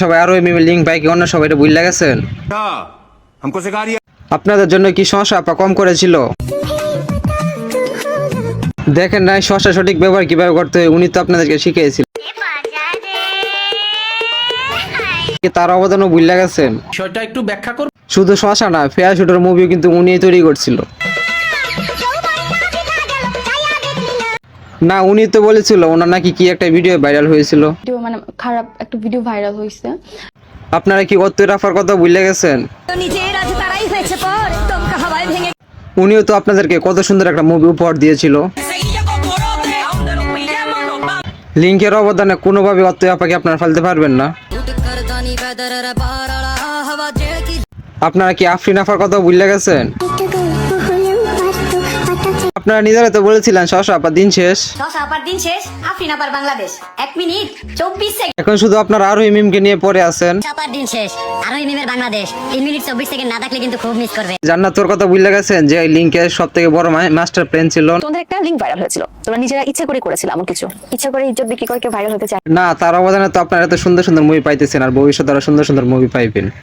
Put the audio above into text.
সবাই আরো মিমের লিঙ্ক পাই কি অন্য সবাই এটা ভুলে গেছেন? আপনাদের জন্য কি শশা আপা কম করেছিল? দেখেন নাই শশা সঠিক ব্যবহার কিভাবে করতে হয়, উনি তো আপনাদেরকে শিখিয়েছিল। তার অবদানও ভুলে গেছেন? বিষয়টা একটু ব্যাখ্যা করুন। শুধু শশা না, ফেয়ার শুটের মুভিও কিন্তু উনি তৈরি করছিল। না, উনি তো বলেছিল ওনার নাকি কি একটা ভিডিও ভাইরাল হয়েছিল। মানে খারাপ একটা ভিডিও ভাইরাল হয়েছে। আপনারা কি অত্যই রাফার কথা ভুলে গেছেন? উনিও তো আপনাদেরকে কত সুন্দর একটা মুভি উপহার দিয়েছিল। লিঙ্কের অবদানে কোনোভাবে অত্যই আপাকে আপনারা ফেলতে পারবেন না। আপনারা কি আফরিন আফার কথা ভুলে গেছেন? আপনারা নিজেরা তো বলেছিলেন শশা আপার দিন শেষ। শশা আপার দিন শেষ, আফরিন আপার বাংলাদেশ। 1 minute 24 second. এখন শুধু আপনারা আরো মিমকে নিয়ে পড়ে আছেন। আপার দিন শেষ, আরোই মিমের বাংলাদেশ। 3 মিনিট 24 সেকেন্ড না থাকলে কিন্তু খুব মিস করবে। জান্নাত তোর কথা ভুলে গেছেন যে এই লিঙ্কের সবথেকে বড় মাস্টার প্ল্যান ছিল? তোমাদের একটা লিংক ভাইরাল হয়েছিল, তোমরা নিজেরা ইচ্ছা করে করেছিল এমন কিছু, ইচ্ছা করে ইজ্জত বিক্রি করে কেউ ভাইরাল হতে চায় না, তার অবদানে তো আপনারা এত সুন্দর সুন্দর মুভি পাইতেছেন আর ভবিষ্যতে আরো সুন্দর সুন্দর মুভি পাইবেন।